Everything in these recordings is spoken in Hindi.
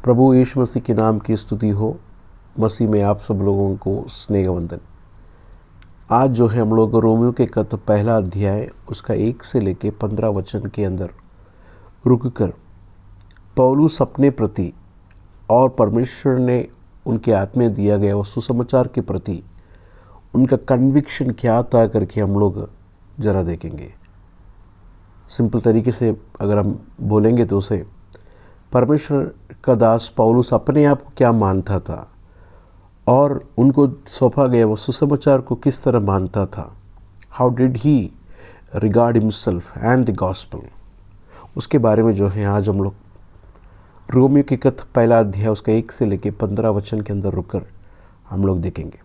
प्रभु यीशु मसीह के नाम की स्तुति हो। मसीह में आप सब लोगों को स्नेह वंदन। आज जो है हम लोग रोमियो के पत्र पहला अध्याय उसका 1 से लेके 15 वचन के अंदर रुककर पौलुस अपने प्रति और परमेश्वर ने उनके हाथ में दिया गया वो सुसमाचार के प्रति उनका कन्विक्शन क्या था करके हम लोग ज़रा देखेंगे। सिंपल तरीके से अगर हम बोलेंगे तो उसे परमेश्वर का दास पौलुस अपने आप को क्या मानता था और उनको सौंपा गया वो सुसमाचार को किस तरह मानता था। How did he regard himself and the gospel, उसके बारे में जो है आज हम लोग रोमियो के पत्र पहला अध्याय उसका 1 से लेके 15 वचन के अंदर रुककर हम लोग देखेंगे।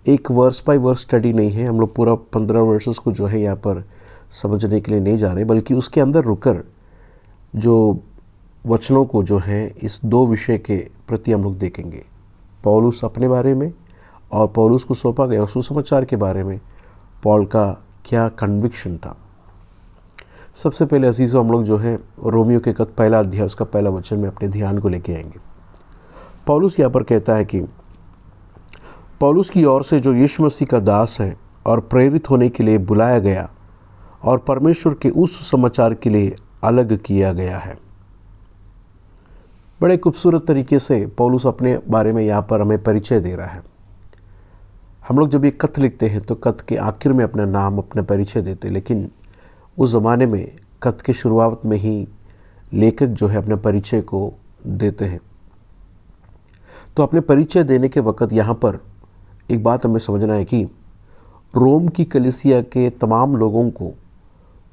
एक वर्स बाय वर्स स्टडी नहीं है, हम लोग पूरा 15 वर्सेस को जो है यहाँ पर समझने के लिए नहीं जा रहे, बल्कि उसके अंदर रुककर जो वचनों को जो है इस दो विषय के प्रति हम लोग देखेंगे। पौलुस अपने बारे में और पौलुस को सौंपा गया सुसमाचार के बारे में पॉल का क्या कन्विक्शन था। सबसे पहले अजीज़ों हम लोग जो है रोमियो के पत्र पहला अध्याय उसका पहला वचन में अपने ध्यान को लेके आएंगे। पौलुस यहाँ पर कहता है कि पौलुस की ओर से जो यीशु मसीह का दास है और प्रेरित होने के लिए बुलाया गया और परमेश्वर के उस सुसमाचार के लिए अलग किया गया है। बड़े खूबसूरत तरीके से पौलुस अपने बारे में यहाँ पर हमें परिचय दे रहा है। हम लोग जब ये खत लिखते हैं तो खत के आखिर में अपना नाम अपना परिचय देते, लेकिन उस ज़माने में खत के शुरुआत में ही लेखक जो है अपने परिचय को देते हैं। तो अपने परिचय देने के वक़्त यहाँ पर एक बात हमें समझना है कि रोम की कलीसिया के तमाम लोगों को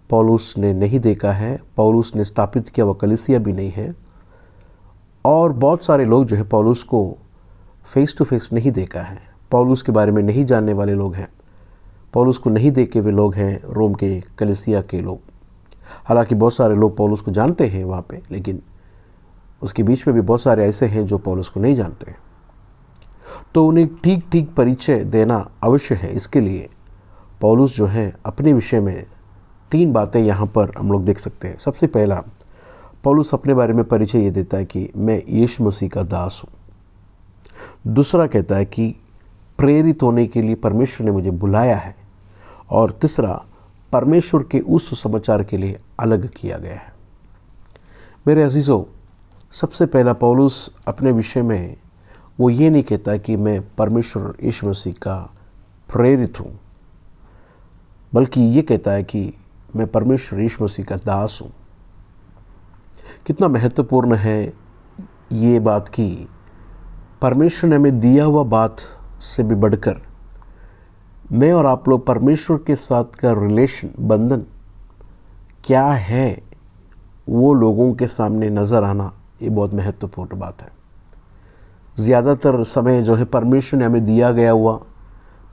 पौलुस ने नहीं देखा है, पौलुस ने स्थापित किया वह कलीसिया भी नहीं है, और बहुत सारे लोग जो है पौलुस को फेस टू फेस नहीं देखा है, पौलुस के बारे में नहीं जानने वाले लोग हैं, पौलुस को नहीं देखे हुए लोग हैं रोम के कलीसिया के लोग। हालांकि बहुत सारे लोग पौलुस को जानते हैं वहाँ पे, लेकिन उसके बीच में भी बहुत सारे ऐसे हैं जो पौलुस को नहीं जानते हैं। तो उन्हें ठीक ठीक परिचय देना अवश्य है। इसके लिए पौलुस जो है अपने विषय में 3 बातें यहाँ पर हम लोग देख सकते हैं। सबसे पहला पौलुस अपने बारे में परिचय ये देता है कि मैं यीशु मसीह का दास हूँ। दूसरा कहता है कि प्रेरित होने के लिए परमेश्वर ने मुझे बुलाया है, और तीसरा परमेश्वर के उस सुसमाचार के लिए अलग किया गया है। मेरे अजीज़ों, सबसे पहला पौलुस अपने विषय में वो ये नहीं कहता कि मैं परमेश्वर यीशु मसीह का प्रेरित हूँ, बल्कि ये कहता है कि मैं परमेश्वर यीशु मसीह का दास हूँ। कितना महत्वपूर्ण है ये बात कि परमेश्वर ने हमें दिया हुआ बात से भी बढ़कर मैं और आप लोग परमेश्वर के साथ का रिलेशन बंधन क्या है वो लोगों के सामने नज़र आना, ये बहुत महत्वपूर्ण बात है। ज़्यादातर समय जो है परमेश्वर ने हमें दिया गया हुआ,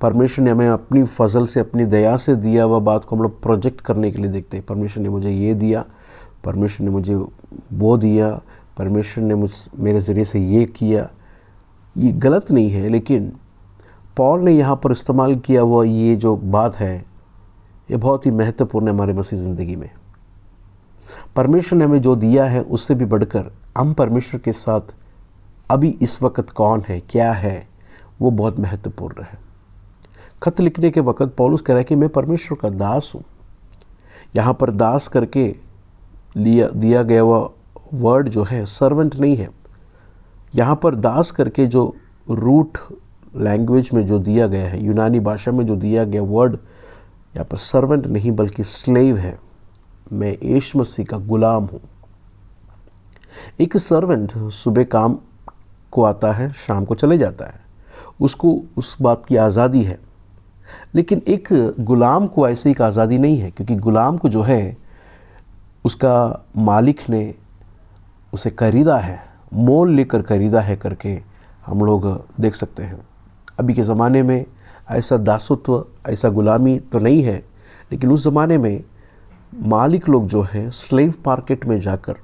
परमेश्वर ने हमें अपनी फजल से अपनी दया से दिया हुआ बात को हम लोग प्रोजेक्ट करने के लिए देखते हैं। परमेश्वर ने मुझे ये दिया, परमेश्वर ने मुझे वो दिया, परमेश्वर ने मेरे ज़रिए से ये किया। ये गलत नहीं है, लेकिन पॉल ने यहाँ पर इस्तेमाल किया हुआ ये जो बात है ये बहुत ही महत्वपूर्ण है हमारे मसीह ज़िंदगी में। परमेश्वर ने हमें जो दिया है उससे भी बढ़कर हम परमेश्वर के साथ अभी इस वक्त कौन है, क्या है, वो बहुत महत्वपूर्ण है। खत लिखने के वक्त पौलुस कह रहा है कि मैं परमेश्वर का दास हूँ। यहाँ पर दास करके दिया गया हुआ वर्ड जो है सर्वेंट नहीं है। यहाँ पर दास करके जो रूट लैंग्वेज में जो दिया गया है, यूनानी भाषा में जो दिया गया वर्ड यहाँ पर सर्वेंट नहीं बल्कि स्लेव है। मैं यीशु मसीह का गुलाम हूँ। एक सर्वेंट सुबह काम को आता है, शाम को चले जाता है, उसको उस बात की आज़ादी है। लेकिन एक गुलाम को ऐसी एक आज़ादी नहीं है, क्योंकि गुलाम को जो है उसका मालिक ने उसे खरीदा है, मोल लेकर खरीदा है करके हम लोग देख सकते हैं। अभी के ज़माने में ऐसा दासत्व, ऐसा गुलामी तो नहीं है, लेकिन उस ज़माने में मालिक लोग जो हैं स्लेव मार्केट में जाकर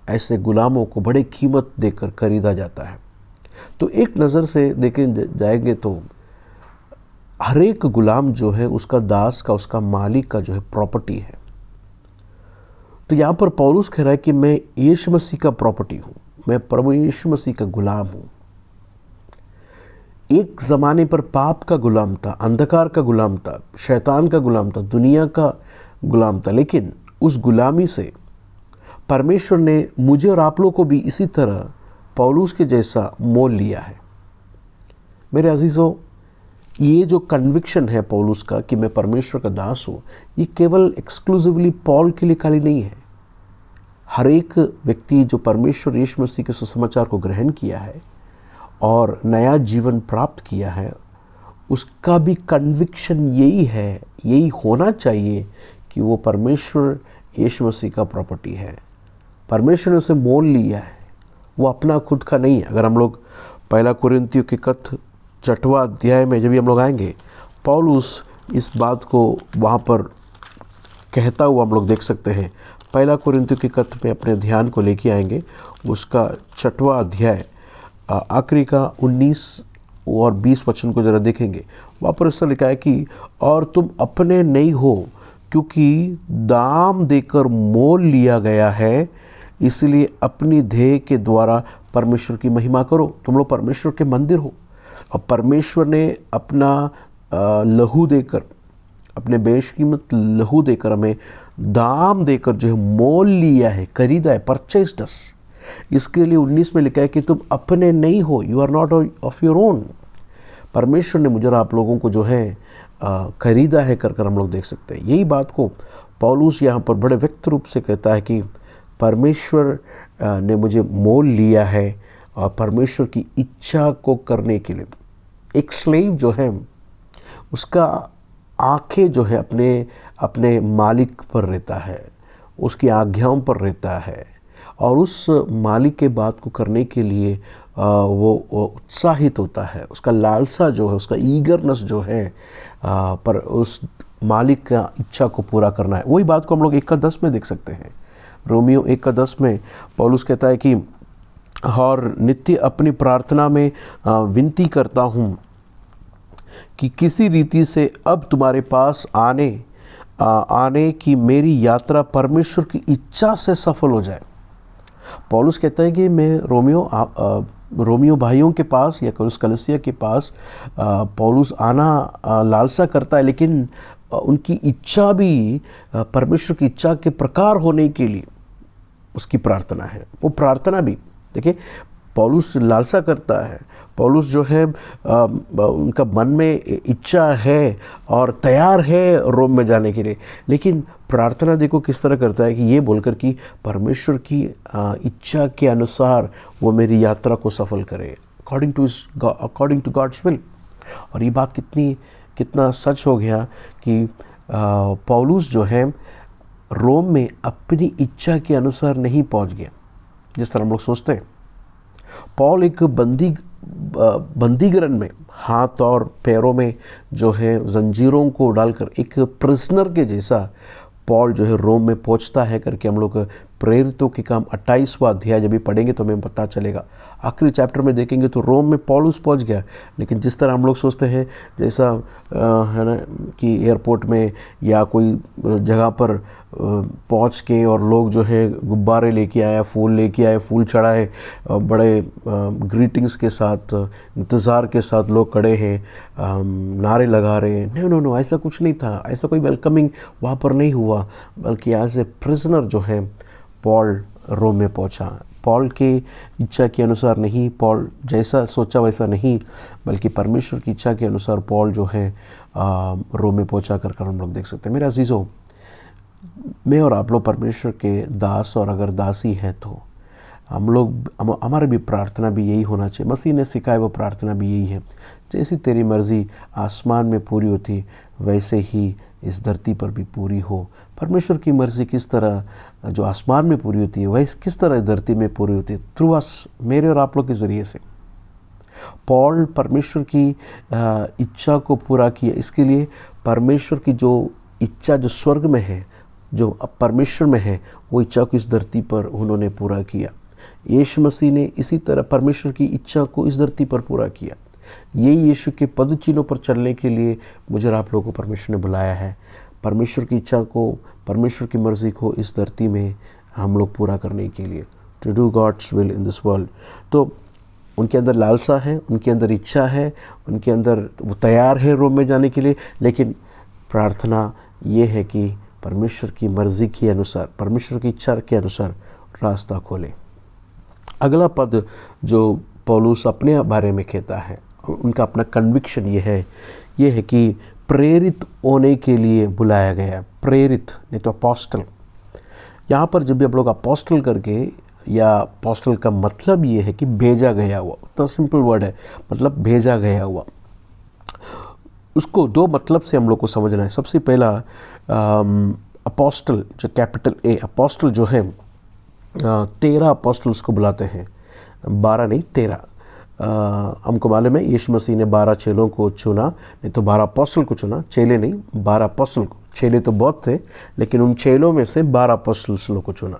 ऐसे गुलामों को बड़े कीमत देकर खरीदा जाता है। तो एक नज़र से देखे जाएंगे तो हर एक गुलाम जो है उसका दास का, उसका मालिक का जो है प्रॉपर्टी है। तो यहाँ पर पौलुस कह रहा है कि मैं यीशु मसीह का प्रॉपर्टी हूँ, मैं प्रभु यीशु मसीह का गुलाम हूँ। एक ज़माने पर पाप का गुलाम था, अंधकार का गुलाम था, शैतान का गुलाम था, दुनिया का गुलाम था, लेकिन उस गुलामी से परमेश्वर ने मुझे और आप लोगों को भी इसी तरह पौलुस के जैसा मोल लिया है। मेरे अजीज़ों, ये जो कन्विक्शन है पौलुस का कि मैं परमेश्वर का दास हूँ, ये केवल एक्सक्लूसिवली पॉल के लिए खाली नहीं है। हर एक व्यक्ति जो परमेश्वर यीशु मसीह के सुसमाचार को ग्रहण किया है और नया जीवन प्राप्त किया है, उसका भी कन्विक्शन यही है, यही होना चाहिए कि वो परमेश्वर यीशु मसीह का प्रॉपर्टी है। परमेश्वर ने उसे मोल लिया है, वो अपना खुद का नहीं है। अगर हम लोग पहला कुरिन्थियों के खत 6वां अध्याय में जब भी हम लोग आएंगे, पौलुस इस बात को वहाँ पर कहता हुआ हम लोग देख सकते हैं। पहला कुरिन्थियों के खत में अपने ध्यान को लेके आएंगे, उसका 6वां अध्याय आखिरी का 19 और 20 वचन को ज़रा देखेंगे। वहाँ पर ऐसा लिखा है कि और तुम अपने नहीं हो, क्योंकि दाम देकर मोल लिया गया है, इसलिए अपनी देह के द्वारा परमेश्वर की महिमा करो। तुम लोग परमेश्वर के मंदिर हो और परमेश्वर ने अपना लहू देकर, अपने बेशकीमत लहू देकर, हमें दाम देकर जो है मोल लिया है, खरीदा है, परचेस्ड अस। इसके लिए 19 में लिखा है कि तुम अपने नहीं हो, you are not of your own. परमेश्वर ने मुझे और आप लोगों को जो है खरीदा है कर हम लोग देख सकते हैं। यही बात को पौलुस यहाँ पर बड़े व्यक्त रूप से कहता है कि परमेश्वर ने मुझे मोल लिया है और परमेश्वर की इच्छा को करने के लिए। एक स्लेव जो है उसका आंखें जो है अपने मालिक पर रहता है, उसकी आज्ञाओं पर रहता है और उस मालिक के बात को करने के लिए वो उत्साहित होता है। उसका लालसा जो है, उसका ईगरनेस जो है पर उस मालिक का इच्छा को पूरा करना है। वही बात को हम लोग 1:10 में देख सकते हैं। रोमियो 1:10 में पौलुस कहता है कि और नित्य अपनी प्रार्थना में विनती करता हूँ कि किसी रीति से अब तुम्हारे पास आने की मेरी यात्रा परमेश्वर की इच्छा से सफल हो जाए। पौलुस कहता है कि मैं रोमियो भाइयों के पास या उस कलीसिया के पास पौलुस आना लालसा करता है, लेकिन उनकी इच्छा भी परमेश्वर की इच्छा के प्रकार होने के लिए उसकी प्रार्थना है। वो प्रार्थना भी देखिए पौलुस लालसा करता है, पौलुस जो है उनका मन में इच्छा है और तैयार है रोम में जाने के लिए, लेकिन प्रार्थना देखो किस तरह करता है कि ये बोलकर कि परमेश्वर की इच्छा के अनुसार वो मेरी यात्रा को सफल करे, अकॉर्डिंग टू गॉड्स विल। और ये बात कितना सच हो गया कि पौलुस जो है रोम में अपनी इच्छा के अनुसार नहीं पहुंच गया जिस तरह हम लोग सोचते हैं। पौल एक बंदीगृह में हाथ और पैरों में जो है जंजीरों को डालकर एक प्रिजनर के जैसा पौल जो है रोम में पहुंचता है करके हम लोग प्रेरितों के काम 28वां अध्याय जब भी पढ़ेंगे तो हमें पता चलेगा। आखिरी चैप्टर में देखेंगे तो रोम में पौलुस पहुंच गया, लेकिन जिस तरह हम लोग सोचते हैं जैसा है ना कि एयरपोर्ट में या कोई जगह पर पहुंच के और लोग जो है गुब्बारे लेके आए, फूल लेके आए, फूल चढ़ाए, बड़े ग्रीटिंग्स के साथ, इंतज़ार के साथ लोग खड़े हैं, नारे लगा रहे हैं। नो, ऐसा कुछ नहीं था। ऐसा कोई वेलकमिंग वहाँ पर नहीं हुआ, बल्कि एज ए प्रिजनर जो है पॉल रोम में पहुँचा। पॉल की इच्छा के अनुसार नहीं, पॉल जैसा सोचा वैसा नहीं, बल्कि परमेश्वर की इच्छा के अनुसार पॉल जो है रोम में पहुँचा कर हम लोग देख सकते हैं। मेरे अजीज़ों, मैं और आप लोग परमेश्वर के दास और अगर दासी हैं तो हमारी भी प्रार्थना भी यही होना चाहिए। मसीह ने सिखाया वो प्रार्थना भी यही है, जैसी तेरी मर्ज़ी आसमान में पूरी होती वैसे ही इस धरती पर भी पूरी हो। परमेश्वर की मर्ज़ी किस तरह जो आसमान में पूरी होती है वैसे किस तरह धरती में पूरी होती है, थ्रू अस, मेरे और आप लोग के ज़रिए से। पॉल परमेश्वर की इच्छा को पूरा किया। इसके लिए परमेश्वर की जो इच्छा जो स्वर्ग में है, जो परमेश्वर में है, वो इच्छा को इस धरती पर उन्होंने पूरा किया। यीशु मसीह ने इसी तरह परमेश्वर की इच्छा को इस धरती पर पूरा किया। यही यीशु के पद चिन्हों पर चलने के लिए मुझे और आप लोगों को परमेश्वर ने बुलाया है। परमेश्वर की इच्छा को, परमेश्वर की मर्ज़ी को इस धरती में हम लोग पूरा करने के लिए। To do God's will in this world. तो उनके अंदर लालसा है, उनके अंदर इच्छा है, उनके अंदर वो तैयार है रोम में जाने के लिए, लेकिन प्रार्थना ये है कि परमेश्वर की मर्ज़ी के अनुसार, परमेश्वर की इच्छा के अनुसार रास्ता खोले। अगला पद जो पौलुस अपने बारे में कहता है, उनका अपना कन्विक्शन ये है कि प्रेरित होने के लिए बुलाया गया है। प्रेरित नहीं तो अपोस्टल। यहाँ पर जब भी हम लोग अपोस्टल करके, या अपोस्टल का मतलब ये है कि भेजा गया हुआ, तो सिंपल वर्ड है, मतलब भेजा गया हुआ। उसको दो मतलब से हम लोग को समझना है। सबसे पहला अपोस्टल, जो कैपिटल ए अपोस्टल जो है, 13 अपोस्टल्स को बुलाते हैं, 12 नहीं 13। हमको मालूम है यीशु मसीह ने 12 चेलों को चुना, नहीं तो 12 अपोस्टल को चुना, चेले नहीं 12 अपोस्टल को। चेले तो बहुत थे, लेकिन उन चेलों में से 12 अपोस्टल्स को चुना,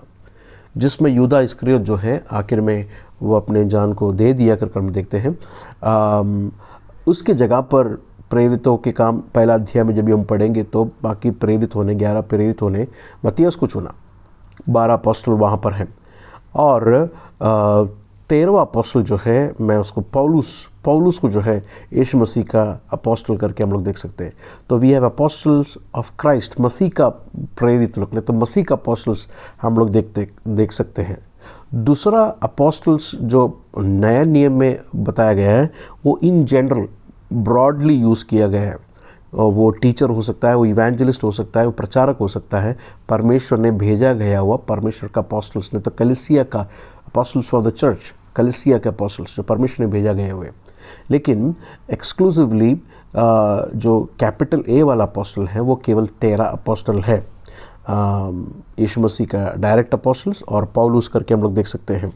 जिसमें यूदा इस्करियोत जो है आखिर में वो अपने जान को दे दिया कर हम देखते हैं। उसके जगह पर प्रेरितों के काम पहला अध्याय में जब हम पढ़ेंगे तो बाकी प्रेरित होने 11 प्रेरित होने मत्तियुस को चुना, 12 अपोस्टल वहाँ पर हैं। और 13वां अपोस्टल जो है, मैं उसको पौलुस को जो है यीशु मसीह का अपोस्टल करके हम लोग देख सकते हैं। तो we have apostles of Christ, मसीह का प्रेरित लोग, तो मसीह का अपोस्टल्स हम लोग देख सकते हैं। दूसरा अपोस्टल्स जो नया नियम में बताया गया है, वो इन जनरल ब्रॉडली यूज़ किया गया है। वो टीचर हो सकता है, वो इवेंजलिस्ट हो सकता है, वो प्रचारक हो सकता है, परमेश्वर ने भेजा गया हुआ परमेश्वर का अपोस्टल्स ने, तो कलीसिया का अपोस्टल्स फॉर द चर्च, कलीसिया के अपोस्टल्स जो परमेश्वर ने भेजा गए हुए। लेकिन एक्सक्लूसिवली जो कैपिटल ए वाला अपोस्टल है वो केवल 13 अपोस्टल है, यीशु मसीह का डायरेक्ट अपोस्टल्स और पौलुस करके हम लोग देख सकते हैं।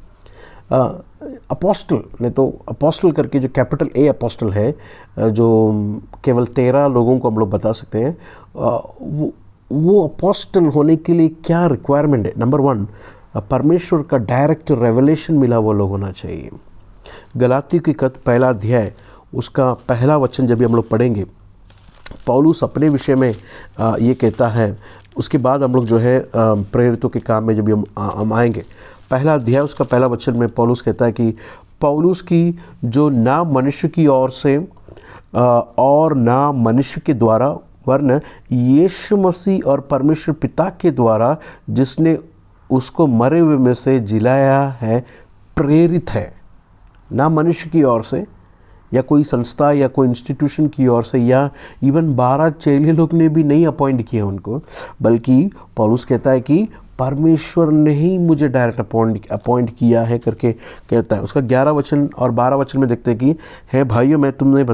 अपोस्टल नहीं तो अपोस्टल करके जो कैपिटल ए अपोस्टल है, जो केवल 13 लोगों को हम लोग बता सकते हैं, वो अपोस्टल होने के लिए क्या रिक्वायरमेंट है? नंबर 1, परमेश्वर का डायरेक्ट रेवलेशन मिला हुआ लोग होना चाहिए। गलाती की खत पहला अध्याय उसका पहला वचन जब भी हम लोग पढ़ेंगे, पौलुस अपने विषय में ये कहता है। उसके बाद हम लोग जो है प्रेरितों के काम में जब भी हम आएंगे, पहला अध्याय उसका पहला वचन में पौलुस कहता है कि पौलुस की जो ना मनुष्य की ओर से और ना मनुष्य के द्वारा, वरन यीशु मसीह और परमेश्वर पिता के द्वारा जिसने उसको मरे हुए में से जिलाया है, प्रेरित है। ना मनुष्य की ओर से या कोई संस्था या कोई इंस्टीट्यूशन की ओर से, या इवन 12 चेले लोग ने भी नहीं अपॉइंट किया उनको, बल्कि पौलुस कहता है कि परमेश्वर ने ही मुझे डायरेक्ट अपॉइंट किया है करके कहता है। उसका 11 वचन और 12 वचन में देखते हैं कि हे भाइयों, मैं तुम्हें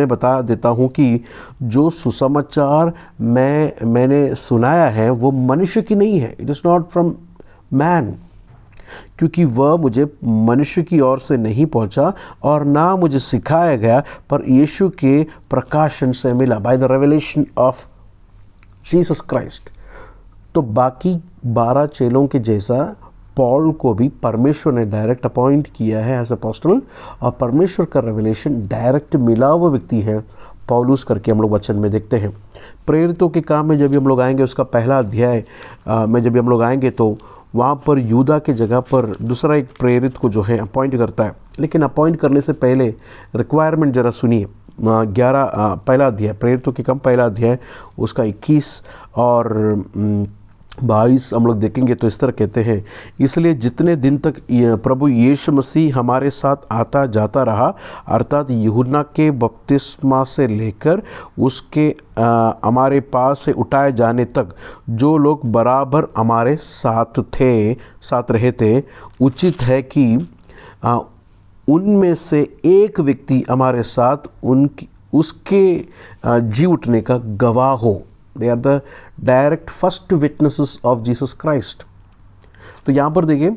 बता देता हूँ कि जो सुसमाचार मैंने सुनाया है वो मनुष्य की नहीं है, it is not from man, क्योंकि वह मुझे मनुष्य की ओर से नहीं पहुंचा और ना मुझे सिखाया गया, पर यीशु के प्रकाशन से मिला, by the revelation of Jesus Christ. तो बाकी 12 चेलों के जैसा पॉल को भी परमेश्वर ने डायरेक्ट अपॉइंट किया है एज अपोस्टल, और परमेश्वर का रेवलेशन डायरेक्ट मिला हुआ व्यक्ति है पौलुस करके हम लोग वचन में देखते हैं। प्रेरितों के काम में जब भी हम लोग आएंगे, उसका पहला अध्याय में जब भी हम लोग आएंगे तो वहाँ पर यूदा के जगह पर दूसरा एक प्रेरित को जो है अपॉइंट करता है। लेकिन अपॉइंट करने से पहले रिक्वायरमेंट ज़रा सुनिए। 11 पहला अध्याय, प्रेरितों के काम पहला अध्याय उसका 21 और 22 हम लोग देखेंगे तो इस तरह कहते हैं, इसलिए जितने दिन तक प्रभु यीशु मसीह हमारे साथ आता जाता रहा, अर्थात यूहन्ना के बपतिस्मा से लेकर उसके हमारे पास से उठाए जाने तक जो लोग बराबर हमारे साथ रहे थे, उचित है कि उनमें से एक व्यक्ति हमारे साथ उसके जी उठने का गवाह हो। They are the direct first witnesses of Jesus Christ. तो यहाँ पर देखिए,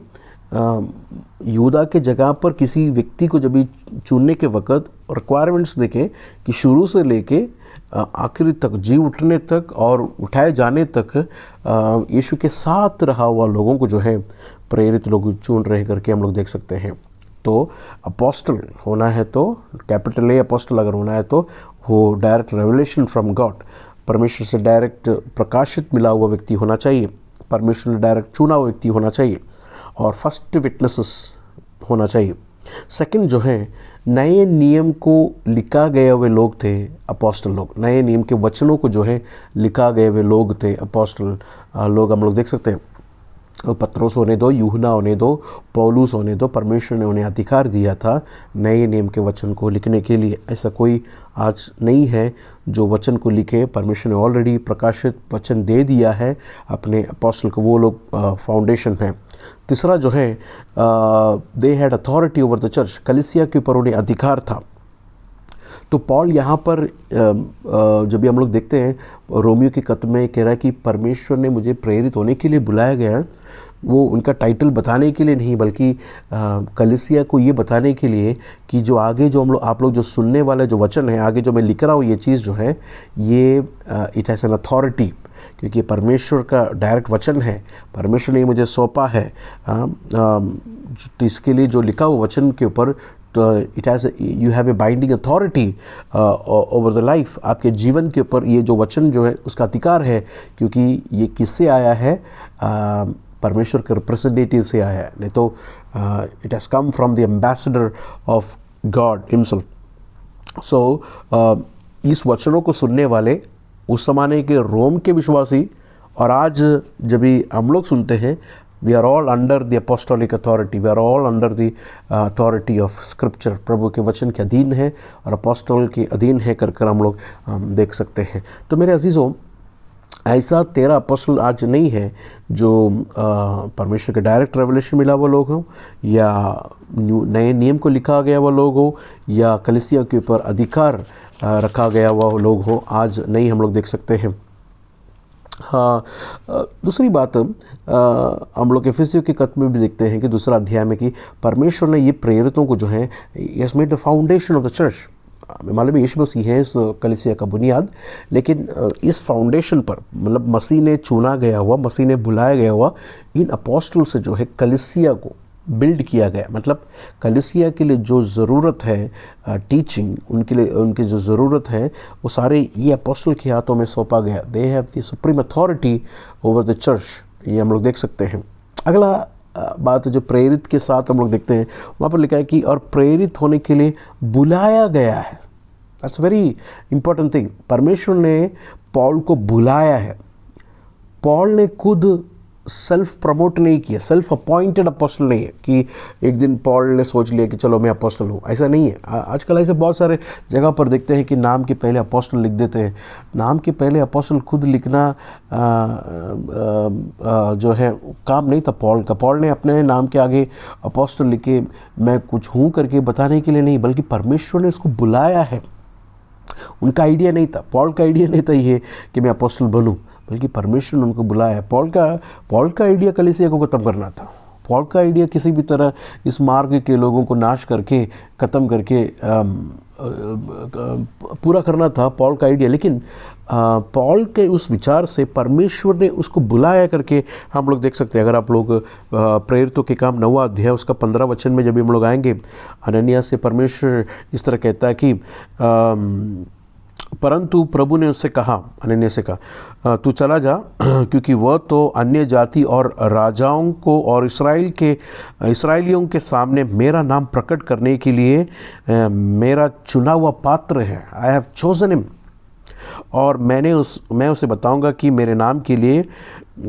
यूदा के जगह पर किसी व्यक्ति को जब भी चुनने के वक्त रिक्वायरमेंट्स देखें कि शुरू से लेके आखिरी तक, जी उठने तक और उठाए जाने तक यीशु के साथ रहा हुआ लोगों को जो है प्रेरित लोग चुन रहे करके हम लोग देख सकते हैं। तो अपोस्टल होना है तो कैपिटल ए अपोस्टल अगर होना है तो वो डायरेक्ट रेवलेशन फ्रॉम गॉड, परमेश्वर से डायरेक्ट प्रकाशित मिला हुआ व्यक्ति होना चाहिए। परमेश्वर ने डायरेक्ट चुना हुआ व्यक्ति होना चाहिए और फर्स्ट विटनेसेस होना चाहिए। सेकंड जो है, नए नियम को लिखा गए हुए लोग थे अपोस्टल लोग, नए नियम के वचनों को जो है लिखा गए हुए लोग थे अपोस्टल लोग। हम लोग देख सकते हैं पत्रोस होने दो, यूहन्ना होने दो, पौलुस होने दो, परमेश्वर ने उन्हें अधिकार दिया था नए नियम के वचन को लिखने के लिए। ऐसा कोई आज नहीं है जो वचन को लिखे, परमेश्वर ने ऑलरेडी प्रकाशित वचन दे दिया है अपने अपोस्टल को, वो लोग फाउंडेशन है। तीसरा जो है, they had authority over the church, कलीसिया के ऊपर उन्हें अधिकार था। तो पॉल यहाँ पर जब भी हम लोग देखते हैं रोमियो के खत में कह रहा है कि परमेश्वर ने मुझे प्रेरित होने के लिए बुलाया गया है, वो उनका टाइटल बताने के लिए नहीं, बल्कि कलीसिया को ये बताने के लिए कि जो आगे जो आप लोग जो सुनने वाले जो वचन है, आगे जो मैं लिख रहा हूँ ये चीज़ जो है, ये इट हैज़ एन अथॉरिटी, क्योंकि परमेश्वर का डायरेक्ट वचन है, परमेश्वर ने मुझे सौंपा है। इसके लिए जो लिखा हुआ वचन के ऊपर, it has you have a binding authority over the life, आपके जीवन के ऊपर ये जो वचन जो है उसका अधिकार है, क्योंकि ये किससे आया है, परमेश्वर के रिप्रेजेंटेटिव से आया है, नहीं तो it has come from the ambassador of God himself. So इस वचनों को सुनने वाले उस ज़माने के रोम के विश्वासी और आज जब भी हम लोग सुनते हैं, we are all under the apostolic authority, we are all under the authority of scripture, प्रभु के वचन के अधीन है और अपोस्टल के अधीन है कर हम लोग देख सकते हैं। तो मेरे अजीज़ों, ऐसा 13 अपोस्टल आज नहीं है जो परमेश्वर के डायरेक्ट रेवलेशन मिला हुआ लोग हों, या नए नियम को लिखा गया हुआ लोग हो, या कलीसिया के ऊपर अधिकार रखा गया हुआ लोग हो, आज नहीं हम लोग देख सकते हैं। हाँ, दूसरी बात हम लोग एफिसियों के खत में भी देखते हैं कि दूसरा अध्याय में कि परमेश्वर ने ये प्रेरितों को जो है, has made the foundation of the church, मालूम है यीशु मसीह है इस कलीसिया का बुनियाद, लेकिन इस फाउंडेशन पर, मतलब मसीह ने चुना गया हुआ, मसीह ने बुलाया गया हुआ इन अपोस्टल से जो है कलीसिया को बिल्ड किया गया। मतलब कलीसिया के लिए जो ज़रूरत है टीचिंग, उनके लिए उनकी जो ज़रूरत है वो सारे ये अपोस्टल के हाथों में सौंपा गया। They have the supreme authority over the church, ये हम लोग देख सकते हैं। अगला बात जो प्रेरित के साथ हम लोग देखते हैं, वहाँ पर लिखा है कि और प्रेरित होने के लिए बुलाया गया है। That's very important thing. परमेश्वर ने पॉल को बुलाया है। पॉल ने खुद सेल्फ प्रमोट नहीं किया, सेल्फ अपॉइंटेड अपोस्टल नहीं है कि एक दिन पॉल ने सोच लिया कि चलो मैं अपोस्टल हूँ, ऐसा नहीं है। आजकल ऐसे बहुत सारे जगह पर देखते हैं कि नाम के पहले अपोस्टल लिख देते हैं। नाम के पहले अपोस्टल खुद लिखना जो है काम नहीं था पॉल का। पॉल ने अपने नाम के आगे अपोस्टल लिखे, मैं कुछ हूँ करके बताने के लिए नहीं, बल्कि परमेश्वर ने उसको बुलाया है। उनका आइडिया नहीं था, पॉल का आइडिया नहीं था ये कि मैं अपोस्टल बनूं, बल्कि परमेश्वर ने उनको बुलाया। पॉल का आइडिया कलीसिया को ख़त्म करना था। पॉल का आइडिया किसी भी तरह इस मार्ग के लोगों को नाश करके, ख़त्म करके पूरा करना था पॉल का आइडिया। लेकिन पॉल के उस विचार से परमेश्वर ने उसको बुलाया करके हम लोग देख सकते हैं। अगर आप लोग प्रेरितों के काम 9वां अध्याय उसका 15 वचन में जब भी हम लोग आएंगे, अनन्यास से परमेश्वर इस तरह कहता है कि परंतु प्रभु ने उससे कहा, अनन्यास से कहा, तू चला जा, क्योंकि वह तो अन्य जाति और राजाओं को और इसराइलियों के सामने मेरा नाम प्रकट करने के लिए मेरा चुना हुआ पात्र है। I have chosen him. और मैं उसे बताऊंगा कि मेरे नाम के लिए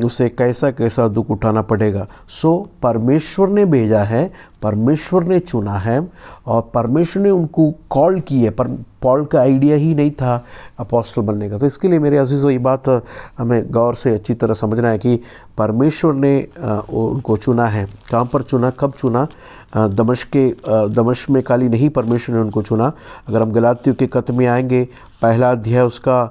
उसे कैसा कैसा दुख उठाना पड़ेगा। सो परमेश्वर ने भेजा है, परमेश्वर ने चुना है और परमेश्वर ने उनको कॉल की है। पर पॉल का आइडिया ही नहीं था अपोस्टल बनने का। तो इसके लिए मेरे अजीज़ों, ये बात हमें गौर से अच्छी तरह समझना है कि परमेश्वर ने उनको चुना है। कहाँ पर चुना, कब चुना? दमिश्क में खाली नहीं परमेश्वर ने उनको चुना। अगर हम गलातियों के खत में आएंगे, पहला अध्याय उसका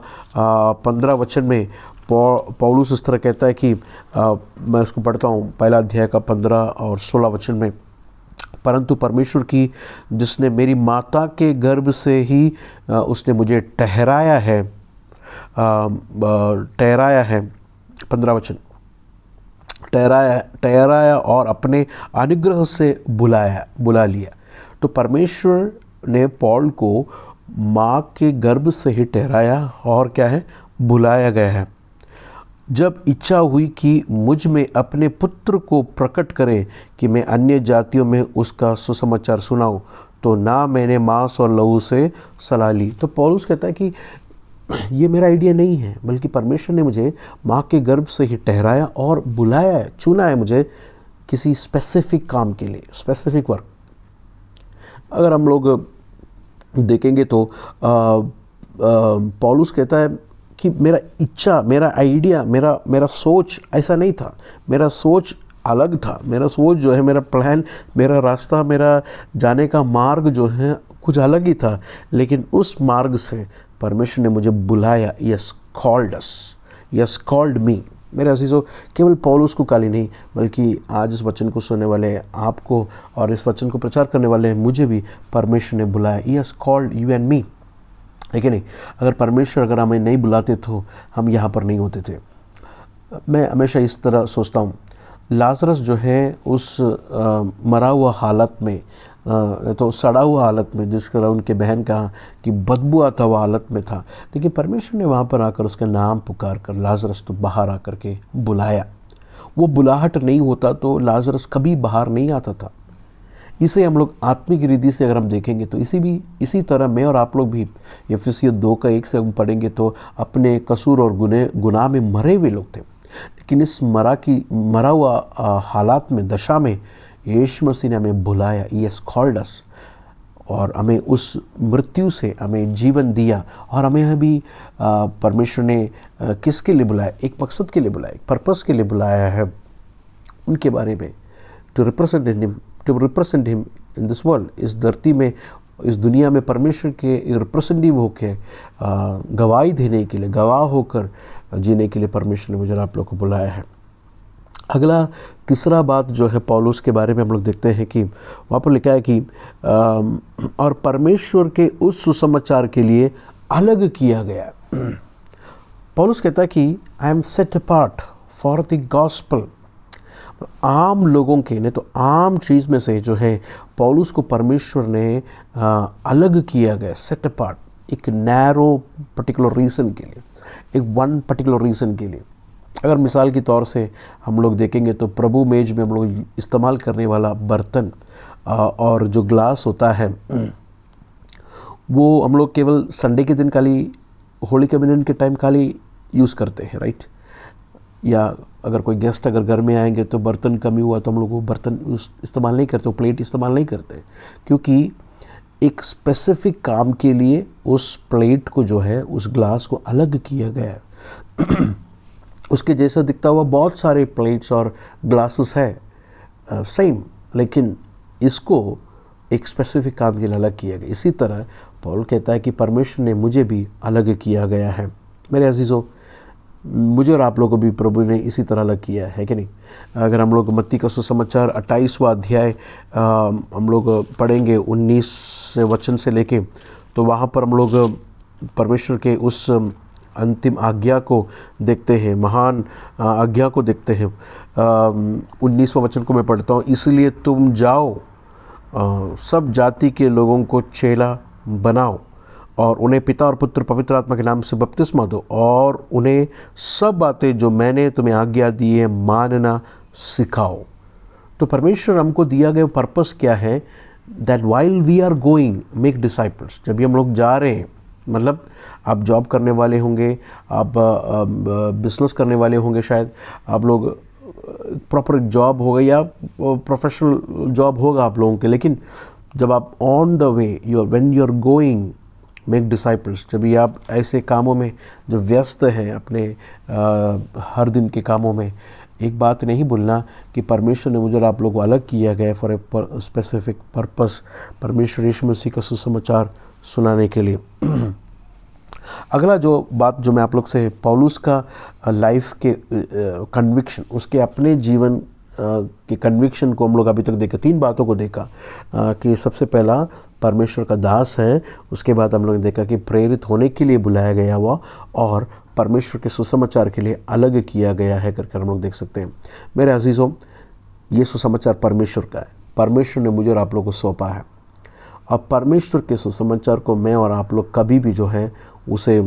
15 वचन में पौलुस इस तरह कहता है कि मैं उसको पढ़ता हूँ, पहला अध्याय का 15 और 16 वचन में, परंतु परमेश्वर की जिसने मेरी माता के गर्भ से ही उसने मुझे ठहराया है 15 वचन, ठहराया और अपने अनुग्रह से बुला लिया। तो परमेश्वर ने पॉल को माँ के गर्भ से ही ठहराया और क्या है, बुलाया गया है। जब इच्छा हुई कि मुझ में अपने पुत्र को प्रकट करे कि मैं अन्य जातियों में उसका सुसमाचार सुनाऊं, तो ना मैंने मांस और लहू से सलाह ली। तो पौलुस कहता है कि ये मेरा आइडिया नहीं है, बल्कि परमेश्वर ने मुझे माँ के गर्भ से ही ठहराया और बुलाया है, चुना है मुझे किसी स्पेसिफिक काम के लिए, स्पेसिफिक वर्क। अगर हम लोग देखेंगे तो पौलुस कहता है कि मेरा इच्छा, मेरा आइडिया, मेरा सोच ऐसा नहीं था। मेरा सोच अलग था। मेरा सोच जो है, मेरा प्लान, मेरा रास्ता, मेरा जाने का मार्ग जो है कुछ अलग ही था। लेकिन उस मार्ग से परमेश्वर ने मुझे बुलाया। यस कॉल्ड अस, यस कॉल्ड मी। मेरे अजीज़ों, केवल पौलुस को काली नहीं, बल्कि आज इस वचन को सुनने वाले आपको और इस वचन को प्रचार करने वाले मुझे भी परमेश्वर ने बुलाया। Yes called you and me, है कि नहीं? अगर परमेश्वर अगर हमें नहीं बुलाते तो हम यहाँ पर नहीं होते थे। मैं हमेशा इस तरह सोचता हूँ, लाजरस जो है उस मरा हुआ हालत में, तो सड़ा हुआ हालत में, जिस तरह उनके बहन कहा कि बदबू आता हुआ हालत में था, लेकिन परमेश्वर ने वहाँ पर आकर उसका नाम पुकार कर लाजरस तो बाहर आकर के बुलाया। वो बुलाहट नहीं होता तो लाजरस कभी बाहर नहीं आता था। इसे हम लोग आत्मिक रीति से अगर हम देखेंगे तो इसी तरह मैं और आप लोग भी एफिसियों 2:1 से हम पढ़ेंगे तो अपने कसूर और गुनाह में मरे हुए लोग थे। लेकिन इस मरा हुआ हालात में, दशा में यीशु मसीह ने हमें बुलाया। ही हैज़ कॉल्ड अस, और हमें उस मृत्यु से हमें जीवन दिया। और हमें अभी परमेश्वर ने किसके लिए बुलाया? एक मकसद के लिए बुलाया, एक पर्पस के लिए बुलाया है। उनके बारे में to represent him in this world, इस धरती में, इस दुनिया में परमेश्वर के रिप्रेजेंटेटिव होकर गवाही देने के लिए, गवाह होकर जीने के लिए परमेश्वर ने मुझे आप लोग को बुलाया है। अगला तीसरा बात जो है पौलुस के बारे में हम लोग देखते हैं कि वहाँ पर लिखा है कि और परमेश्वर के उस सुसमाचार के लिए अलग किया गया। पौलुस कहता है कि I M set apart for the gospel. आम लोगों के, नहीं तो आम चीज़ में से जो है पौलुस को परमेश्वर ने अलग किया गया, सेट अपार्ट, एक नैरो पर्टिकुलर रीज़न के लिए, एक वन पर्टिकुलर रीज़न के लिए। अगर मिसाल के तौर से हम लोग देखेंगे तो प्रभु मेज में हम लोग इस्तेमाल करने वाला बर्तन और जो ग्लास होता है वो हम लोग केवल संडे के दिन खाली, होली कम्युनियन के टाइम खाली यूज़ करते हैं, राइट? या अगर कोई गेस्ट अगर घर में आएंगे तो बर्तन कमी हुआ तो हम लोग वो बर्तन इस्तेमाल नहीं करते, वो प्लेट इस्तेमाल नहीं करते, क्योंकि एक स्पेसिफिक काम के लिए उस प्लेट को जो है, उस ग्लास को अलग किया गया है। उसके जैसा दिखता हुआ बहुत सारे प्लेट्स और ग्लासेस है सेम, लेकिन इसको एक स्पेसिफिक काम के लिए अलग किया गया। इसी तरह पौल कहता है कि परमेश्वर ने मुझे भी अलग किया गया है। मेरे अजीज़ों, मुझे और आप लोगों को भी प्रभु ने इसी तरह अलग किया है कि नहीं? अगर हम लोग मत्ती का सुसमाचार 28वां अध्याय हम लोग पढ़ेंगे 19 वचन से लेके, तो वहाँ पर हम लोग परमेश्वर के उस अंतिम आज्ञा को देखते हैं, महान आज्ञा को देखते हैं। 19वां वचन को मैं पढ़ता हूँ। इसलिए तुम जाओ, सब जाति के लोगों को चेला बनाओ और उन्हें पिता और पुत्र पवित्र आत्मा के नाम से बपतिस्मा दो, और उन्हें सब बातें जो मैंने तुम्हें आज्ञा दी है मानना सिखाओ। तो परमेश्वर हमको दिया गया पर्पस क्या है? That while we are going make disciples. जब भी हम लोग जा रहे हैं, मतलब आप जॉब करने वाले होंगे, आप बिजनेस करने वाले होंगे, शायद आप लोग प्रॉपर जॉब होगा या प्रोफेशनल जॉब होगा आप लोगों के, लेकिन जब आप on the way when you are going make disciples, जब भी आप ऐसे कामों में जो व्यस्त हैं अपने हर दिन के कामों में, एक बात नहीं भूलना कि परमेश्वर ने मुझे और आप लोगों को अलग किया गया फॉर ए स्पेसिफिक पर्पस, परमेश्वर यीशु मसीह का सुसमाचार सुनाने के लिए। अगला जो बात जो मैं आप लोग से, पौलुस का लाइफ के कन्विक्शन, उसके अपने जीवन के कन्विक्शन को हम लोग अभी तक देखा। 3 बातों को देखा कि सबसे पहला परमेश्वर का दास है, उसके बाद हम लोग ने देखा कि प्रेरित होने के लिए बुलाया गया हुआ, और परमेश्वर के सुसमाचार के लिए अलग किया गया है करके हम लोग देख सकते हैं। मेरे अजीज़ों, ये सुसमाचार परमेश्वर का है, परमेश्वर ने मुझे और आप लोग को सौंपा है। अब परमेश्वर के सुसमाचार को मैं और आप लोग कभी भी जो है उसे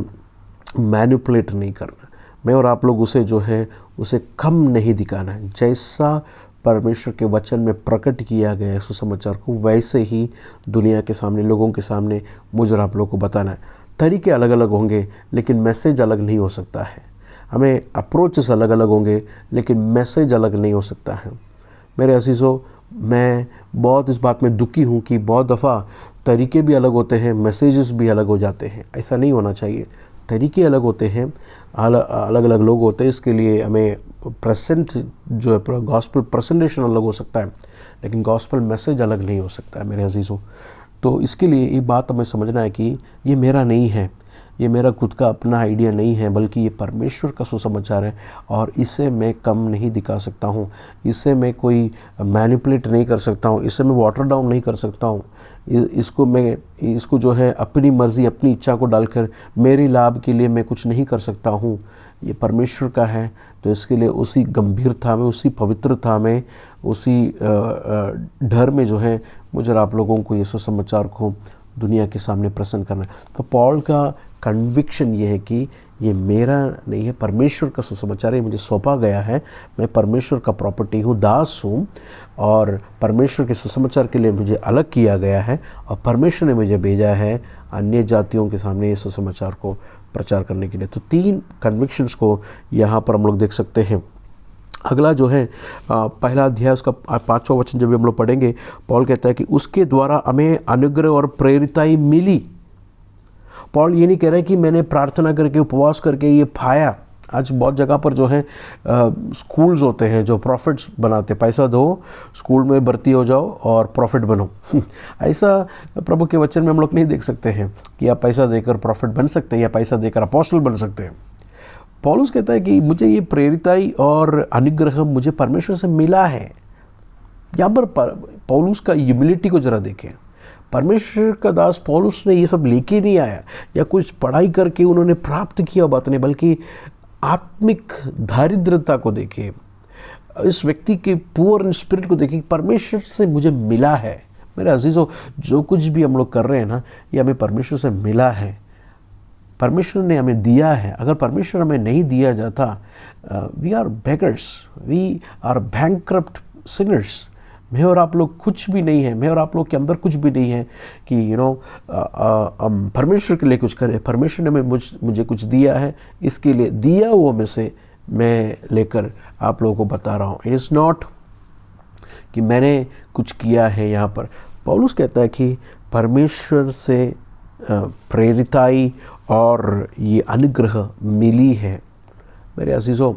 मैनिपुलेट नहीं करना। मैं और आप लोग उसे जो है उसे कम नहीं दिखाना है। जैसा परमेश्वर के वचन में प्रकट किया गया है सुसमाचार को, वैसे ही दुनिया के सामने, लोगों के सामने मुझे और आप लोगों को बताना है। तरीके अलग अलग होंगे लेकिन मैसेज अलग नहीं हो सकता है। हमें अप्रोचेस अलग अलग होंगे लेकिन मैसेज अलग नहीं हो सकता है। मेरे अजीज़ों, मैं बहुत इस बात में दुखी हूँ कि बहुत दफ़ा तरीके भी अलग होते हैं, मैसेजेस भी अलग हो जाते हैं। ऐसा नहीं होना चाहिए। तरीके अलग होते हैं, अलग अलग लोग होते हैं, इसके लिए हमें प्रेजेंट जो है गॉस्पल प्रेजेंटेशन अलग हो सकता है, लेकिन गॉस्पल मैसेज अलग नहीं हो सकता है मेरे अजीज़ों। तो इसके लिए ये बात हमें समझना है कि ये मेरा नहीं है, ये मेरा खुद का अपना आइडिया नहीं है, बल्कि ये परमेश्वर का सुसमाचार है और इसे मैं कम नहीं दिखा सकता हूँ, इसे मैं कोई मैनिपुलेट नहीं कर सकता हूँ, इसे मैं वाटर डाउन नहीं कर सकता हूँ। इसको जो है अपनी मर्ज़ी, अपनी इच्छा को डालकर मेरे लाभ के लिए मैं कुछ नहीं कर सकता हूँ। ये परमेश्वर का है, तो इसके लिए उसी गंभीरता में, उसी पवित्रता में, उसी डर में जो है मुझे आप लोगों को ये सुसमाचार को दुनिया के सामने प्रेजेंट करना है। तो पॉल का कन्विक्शन ये है कि ये मेरा नहीं है, परमेश्वर का सुसमाचार है, मुझे सौंपा गया है, मैं परमेश्वर का प्रॉपर्टी हूँ, दास हूँ, और परमेश्वर के सुसमाचार के लिए मुझे अलग किया गया है और परमेश्वर ने मुझे भेजा है अन्य जातियों के सामने ये सुसमाचार को प्रचार करने के लिए। तो 3 कन्विक्शंस को यहाँ पर हम लोग देख सकते हैं। अगला जो है पहला अध्याय उसका 5वां वचन जब हम लोग पढ़ेंगे, पॉल कहता है कि उसके द्वारा हमें अनुग्रह और प्रेरिताई मिली। पॉल ये नहीं कह रहा है कि मैंने प्रार्थना करके, उपवास करके ये पाया। आज बहुत जगह पर जो है स्कूल्स होते हैं जो प्रॉफिट्स बनाते, पैसा दो, स्कूल में भर्ती हो जाओ और प्रॉफिट बनो। ऐसा प्रभु के वचन में हम लोग नहीं देख सकते हैं कि आप पैसा देकर प्रॉफिट बन सकते हैं या पैसा देकर अपोस्टल बन सकते हैं। पौलुस कहता है कि मुझे ये प्रेरिताई और अनुग्रह मुझे परमेश्वर से मिला है। यहाँ पर पौलुस का ह्यूमिलिटी को जरा देखें। परमेश्वर का दास पौलुस ने ये सब लेके नहीं आया या कुछ पढ़ाई करके उन्होंने प्राप्त किया बात नहीं, बल्कि आत्मिक दारिद्रता को देखे, इस व्यक्ति के पुअर इन स्पिरिट को देखे, परमेश्वर से मुझे मिला है। मेरे अजीज़ों, जो कुछ भी हम लोग कर रहे हैं ना, ये हमें परमेश्वर से मिला है, परमेश्वर ने हमें दिया है। अगर परमेश्वर हमें नहीं दिया जाता, we are beggars, we are bankrupt sinners. मैं और आप लोग कुछ भी नहीं है, मैं और आप लोग के अंदर कुछ भी नहीं है कि हम परमेश्वर के लिए कुछ करें। परमेश्वर ने मुझे कुछ दिया है, इसके लिए दिया वो में से मैं लेकर आप लोगों को बता रहा हूँ। इट इज़ नॉट कि मैंने कुछ किया है। यहाँ पर पौलुस कहता है कि परमेश्वर से प्रेरिताई और ये अनुग्रह मिली है। मेरे अजीज़ों,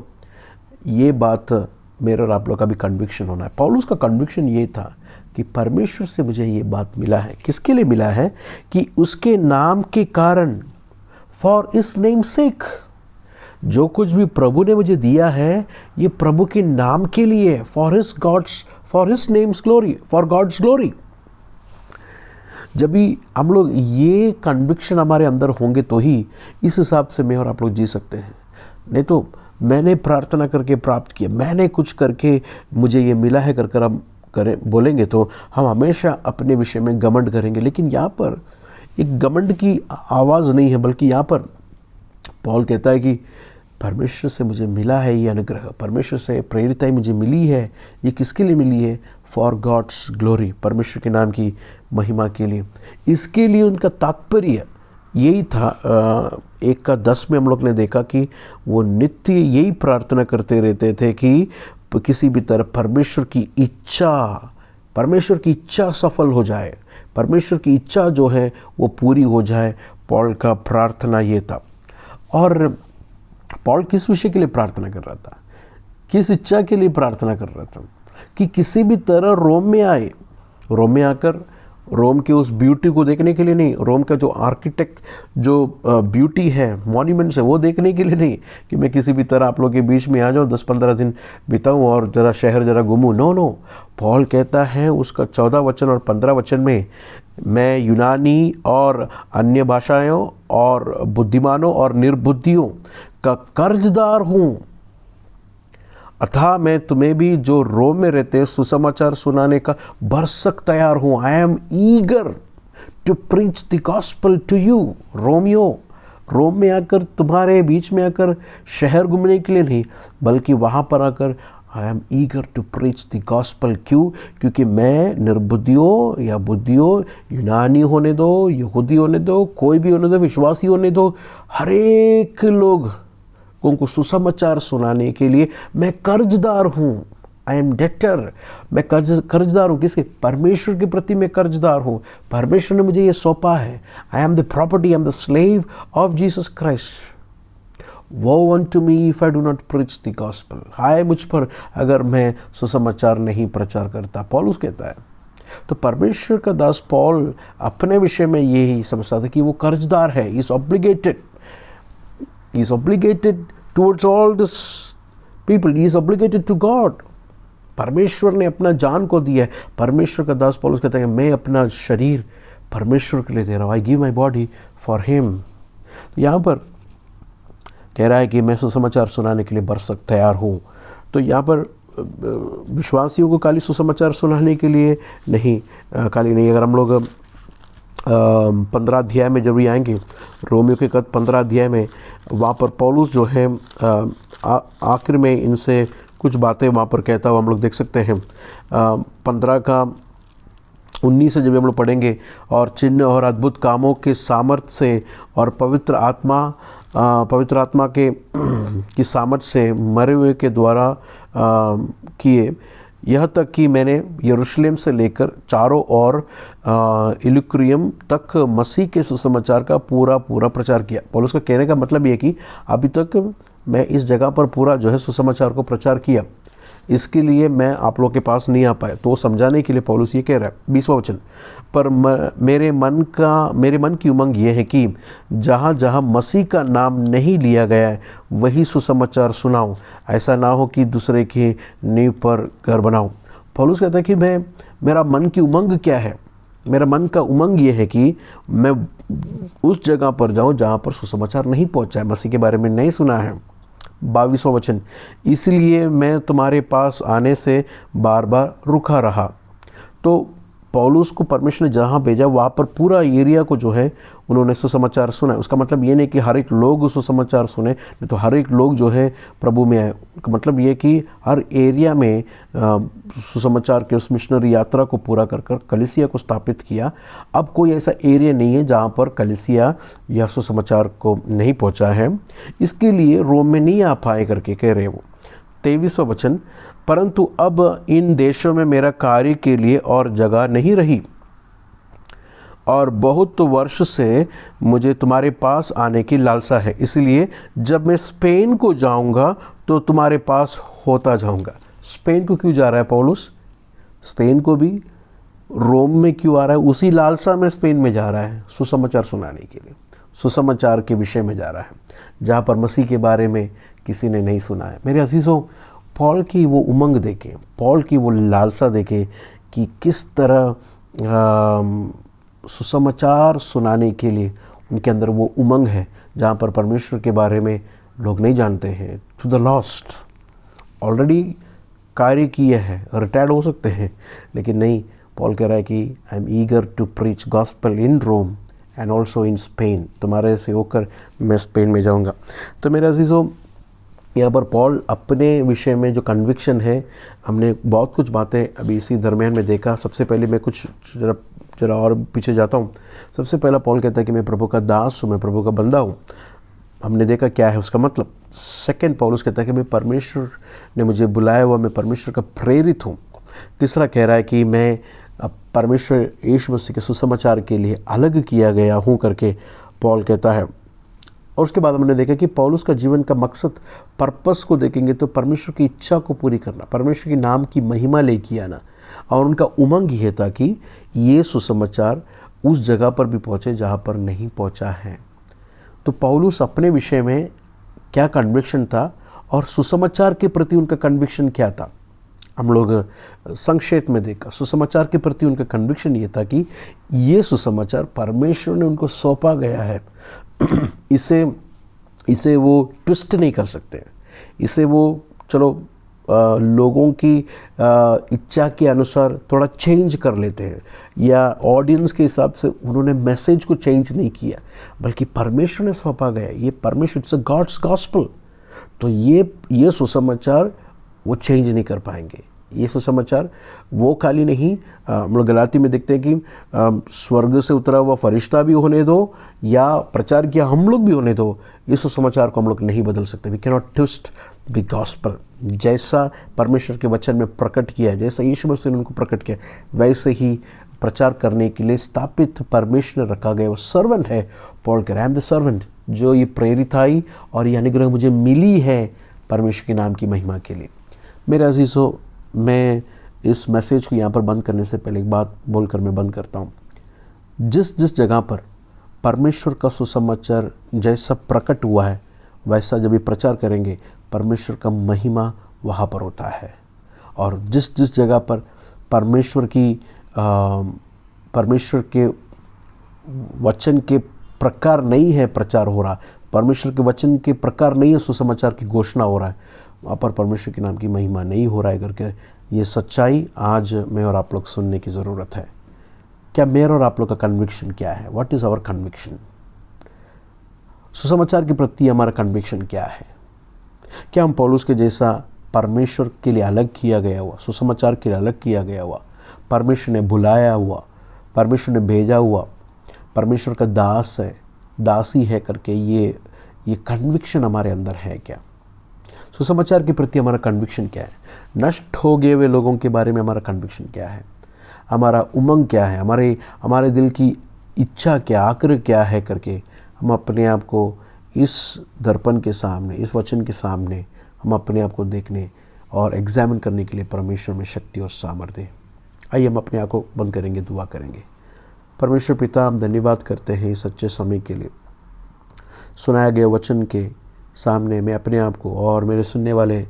ये बात मेरा और आप लोग का भी कन्विक्शन होना है। पौलुस का कन्विक्शन ये था कि परमेश्वर से मुझे ये बात मिला है। किसके लिए मिला है? कि उसके नाम के कारण, फॉर इस नेम सेक, जो कुछ भी प्रभु ने मुझे दिया है ये प्रभु के नाम के लिए, for his name's glory, for God's glory. जब भी हम लोग ये कन्विक्शन हमारे अंदर होंगे तो ही इस हिसाब से मैं और आप लोग जी सकते हैं। नहीं तो मैंने प्रार्थना करके प्राप्त किया, मैंने कुछ करके मुझे ये मिला है कर हम करें बोलेंगे तो हम हमेशा अपने विषय में घमंड करेंगे। लेकिन यहाँ पर एक घमंड की आवाज़ नहीं है, बल्कि यहाँ पर पौल कहता है कि परमेश्वर से मुझे मिला है ये अनुग्रह, परमेश्वर से प्रेरिताई मुझे मिली है। ये किसके लिए मिली है? फॉर गॉड्स ग्लोरी, परमेश्वर के नाम की महिमा के लिए। इसके लिए उनका तात्पर्य यही था। 1:10 में हम लोग ने देखा कि वो नित्य यही प्रार्थना करते रहते थे कि किसी भी तरह परमेश्वर की इच्छा सफल हो जाए, परमेश्वर की इच्छा जो है वो पूरी हो जाए। पौल का प्रार्थना ये था। और पौल किस विषय के लिए प्रार्थना कर रहा था? किस इच्छा के लिए प्रार्थना कर रहा था? कि किसी भी तरह रोम में आए, रोम में आकर रोम के उस ब्यूटी को देखने के लिए नहीं, रोम का जो आर्किटेक्ट जो ब्यूटी है, मॉन्यूमेंट्स है, वो देखने के लिए नहीं कि मैं किसी भी तरह आप लोग के बीच में आ जाऊँ, 10-15 दिन बिताऊँ और ज़रा शहर ज़रा घूमूँ। नो, पौल कहता है उसका 14 वचन और 15 वचन में, मैं यूनानी और अन्य भाषाओं और बुद्धिमानों और निर्बुद्धियों का कर्जदार हूँ, अतः मैं तुम्हें भी जो रोम में रहते हैं सुसमाचार सुनाने का भरसक तैयार हूँ। I am eager to preach the gospel to you रोमियो, रोम में आकर, तुम्हारे बीच में आकर शहर घूमने के लिए नहीं, बल्कि वहाँ पर आकर I am eager to preach the gospel. क्यों? क्योंकि मैं निर्बुद्धियों या बुद्धियों, यूनानी होने दो, यहूदी होने दो, कोई भी होने दो, विश्वासी होने दो, हर एक लोग को सुसमाचार सुनाने के लिए मैं कर्जदार हूँ। I M debtor. मैं कर्जदार हूँ। किसके? परमेश्वर के प्रति मैं कर्जदार हूँ। परमेश्वर ने मुझे ये सौंपा है। I am the property, I am the slave of Jesus Christ. Woe unto me if I do not preach the gospel। हाय मुझ पर अगर मैं सुसमाचार नहीं प्रचार करता, पौलुस कहता है। तो परमेश्वर का दास पॉल अपने विषय में यही समझता था कि वो कर्जदार है। He is obligated towards all this people। He is obligated to God। परमेश्वर ने अपना जान को दिया है। परमेश्वर का दास पौलुस कहता है कि मैं अपना शरीर परमेश्वर के लिए दे रहा हूँ। I give my body for him। तो यहाँ पर कह रहा है कि मैं सुसमाचार सुनाने के लिए बरसक तैयार हूँ। तो यहाँ पर विश्वासियों को खाली सुसमाचार सुनाने के लिए नहीं, खाली नहीं। अगर हम लोग 15 अध्याय में जब भी आएंगे, रोमियो के 15 अध्याय में, वहाँ पर पौलुस जो है आखिर में इनसे कुछ बातें वहाँ पर कहता हुआ हम लोग देख सकते हैं। 15 का 19 से जब हम लोग पढ़ेंगे, और चिन्ह और अद्भुत कामों के सामर्थ्य से और पवित्र आत्मा के की सामर्थ्य से मरे हुए के द्वारा किए, यह तक कि मैंने यरूशलेम से लेकर चारों ओर इलुक्रियम तक मसीह के सुसमाचार का पूरा प्रचार किया। पौलुस का कहने का मतलब ये कि अभी तक मैं इस जगह पर पूरा जो है सुसमाचार को प्रचार किया, इसके लिए मैं आप लोगों के पास नहीं आ पाया। तो समझाने के लिए पौलुस ये कह रहा है, 20वां वचन, पर मेरे मन की उमंग ये है कि जहाँ जहाँ मसीह का नाम नहीं लिया गया है वही सुसमाचार सुनाऊं, ऐसा ना हो कि दूसरे की नींव पर घर बनाऊं। पौलुस कहता है कि मेरा मन की उमंग क्या है? मेरा मन का उमंग ये है कि मैं उस जगह पर जाऊं जहाँ पर सुसमाचार नहीं पहुँचा है, मसीह के बारे में नहीं सुना है। 22वां वचन, इसलिए मैं तुम्हारे पास आने से बार बार रुका रहा। तो पौलुस को परमेश्वर ने जहाँ भेजा वहाँ पर पूरा एरिया को जो है उन्होंने सुसमाचार सुना। उसका मतलब ये नहीं कि हर एक लोग सुसमाचार सुने, नहीं तो हर एक लोग जो है प्रभु में आए। मतलब ये कि हर एरिया में सुसमाचार के उस मिशनरी यात्रा को पूरा कर कलीसिया को स्थापित किया। अब कोई ऐसा एरिया नहीं है जहाँ पर कलीसिया या सुसमाचार को नहीं पहुँचा है। इसके लिए रोम में नहीं आ पाए करके कह रहे वो। 23वां वचन, परंतु अब इन देशों में मेरा कार्य के लिए और जगह नहीं रही, और बहुत वर्ष से मुझे तुम्हारे पास आने की लालसा है। इसलिए जब मैं स्पेन को जाऊंगा तो तुम्हारे पास होता जाऊंगा। स्पेन को क्यों जा रहा है पौलुस? स्पेन को भी रोम में क्यों आ रहा है? उसी लालसा में स्पेन में जा रहा है, सुसमाचार सुनाने के लिए, सुसमाचार के विषय में जा रहा है जहाँ पर मसीह के बारे में किसी ने नहीं सुना है। मेरे अजीज़ों, पॉल की वो उमंग देखें, पॉल की वो लालसा देखें कि किस तरह सुसमाचार सुनाने के लिए उनके अंदर वो उमंग है जहाँ पर परमेश्वर के बारे में लोग नहीं जानते हैं। टू द लॉस्ट ऑलरेडी कार्य किए हैं, रिटायर्ड हो सकते हैं, लेकिन नहीं, पॉल कह रहा है कि I am eager to preach gospel in Rome and also in Spain. तुम्हारे से होकर मैं स्पेन में जाऊँगा। तो मेरे अजीज़ों, यहाँ पर पॉल अपने विषय में जो कन्विक्शन है, हमने बहुत कुछ बातें अभी इसी दरमियान में देखा। सबसे पहले मैं कुछ जरा और पीछे जाता हूँ। सबसे पहला पॉल कहता है कि मैं प्रभु का दास हूँ, मैं प्रभु का बंदा हूँ। हमने देखा क्या है उसका मतलब। सेकंड, पौलुस कहता है कि मैं परमेश्वर ने मुझे बुलाया हुआ, मैं परमेश्वर का प्रेरित हूँ। तीसरा कह रहा है कि मैं परमेश्वर यीशु मसीह के सुसमाचार के लिए अलग किया गया हूँ करके पॉल कहता है। और उसके बाद हमने देखा कि पौलुस का जीवन का मकसद, पर्पस को देखेंगे तो परमेश्वर की इच्छा को पूरी करना, परमेश्वर के नाम की महिमा लेके आना। और उनका उमंग ये था कि ये सुसमाचार उस जगह पर भी पहुँचे जहाँ पर नहीं पहुँचा है। तो पौलुस अपने विषय में क्या कन्विक्शन था और सुसमाचार के प्रति उनका कन्विक्शन क्या था, हम लोग संक्षेप में देखा। सुसमाचार के प्रति उनका कन्विक्शन ये था कि ये सुसमाचार परमेश्वर ने उनको सौंपा गया है। इसे वो ट्विस्ट नहीं कर सकते, इसे वो चलो लोगों की इच्छा के अनुसार थोड़ा चेंज कर लेते हैं, या ऑडियंस के हिसाब से उन्होंने मैसेज को चेंज नहीं किया, बल्कि परमेश्वर ने सौंपा गया। ये परमेश्वर, इट्स अ गॉड्स गॉस्पेल। तो ये सुसमाचार वो चेंज नहीं कर पाएंगे। ये सुसमाचार वो खाली नहीं, हम लोग गलाती में देखते हैं कि स्वर्ग से उतरा हुआ फरिश्ता भी होने दो या प्रचार किया हम लोग भी होने दो, इस सुसमाचार को हम लोग नहीं बदल सकते। We can not twist the gospel. जैसा परमेश्वर के वचन में प्रकट किया है, जैसा यीशु मसीह ने उनको प्रकट किया, वैसे ही प्रचार करने के लिए स्थापित परमेश्वर ने रखा गया। वो सर्वेंट है। पॉल कह रहा है, आई एम द सर्वेंट, जो ये प्रेरित आई और ये अनुग्रह मुझे मिली है परमेश्वर के नाम की महिमा के लिए। मेरे अजीज़ों, मैं इस मैसेज को यहाँ पर बंद करने से पहले एक बात बोलकर मैं बंद करता हूँ। जिस जिस जगह पर परमेश्वर का सुसमाचार जैसा प्रकट हुआ है, वैसा जब ये प्रचार करेंगे, परमेश्वर का महिमा वहाँ पर होता है। और जिस जिस जगह पर परमेश्वर के वचन के प्रकार नहीं है प्रचार हो रहा, परमेश्वर के वचन के प्रकार नहीं है सुसमाचार की घोषणा हो रहा है, वहाँ पर परमेश्वर के नाम की महिमा नहीं हो रहा है करके ये सच्चाई आज मैं और आप लोग सुनने की ज़रूरत है। क्या मेरा और आप लोग का कन्विक्शन क्या है? What is our conviction? सुसमाचार के प्रति हमारा कन्विक्शन क्या है? क्या हम पौलुस के जैसा परमेश्वर के लिए अलग किया गया हुआ, सुसमाचार के लिए अलग किया गया हुआ, परमेश्वर ने बुलाया हुआ, परमेश्वर ने भेजा हुआ, परमेश्वर का दास है, दासी है करके ये कन्विक्शन हमारे अंदर है क्या? सुसमाचार के प्रति हमारा कन्विक्शन क्या है? नष्ट हो गए हुए लोगों के बारे में हमारा कन्विक्शन क्या है? हमारा उमंग क्या है? हमारे दिल की इच्छा क्या, आग्रह क्या है करके हम अपने आप को इस दर्पण के सामने, इस वचन के सामने हम अपने आप को देखने और एग्जामिन करने के लिए परमेश्वर में शक्ति और सामर्थ्य दें। आइए हम अपने आँखों बंद करेंगे, दुआ करेंगे। परमेश्वर पिता, हम धन्यवाद करते हैं इस सच्चे समय के लिए। सुनाया गया वचन के सामने मैं अपने आप को और मेरे सुनने वाले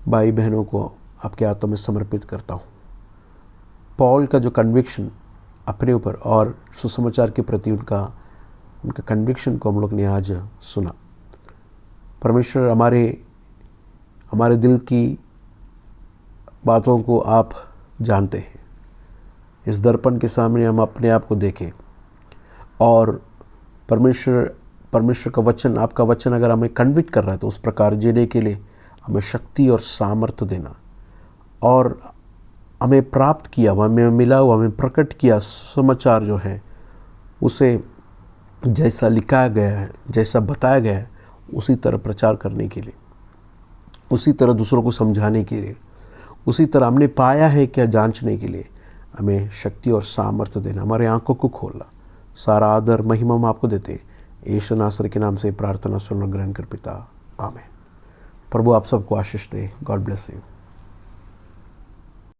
भाई बहनों को आपके हाथों में समर्पित करता हूँ। पॉल का जो कन्विक्शन अपने ऊपर और सुसमाचार के प्रति उनका कन्विक्शन को हम लोग ने आज सुना। परमेश्वर, हमारे दिल की बातों को आप जानते हैं। इस दर्पण के सामने हम अपने आप को देखें और परमेश्वर का वचन, आपका वचन अगर हमें कन्विक्ट कर रहा है तो उस प्रकार जीने के लिए हमें शक्ति और सामर्थ्य देना, और हमें प्राप्त किया, हमें मिला हुआ, हमें प्रकट किया समाचार जो है उसे जैसा लिखा गया है, जैसा बताया गया है, उसी तरह प्रचार करने के लिए, उसी तरह दूसरों को समझाने के लिए, उसी तरह हमने पाया है क्या जांचने के लिए हमें शक्ति और सामर्थ्य देना, हमारे आंखों को खोलना। सारा आदर महिमा हम आपको देते, यीशु नासरी के नाम से प्रार्थना सुन और ग्रहण कर पिता, आमीन। प्रभु आप सबको आशीष दे। God bless you.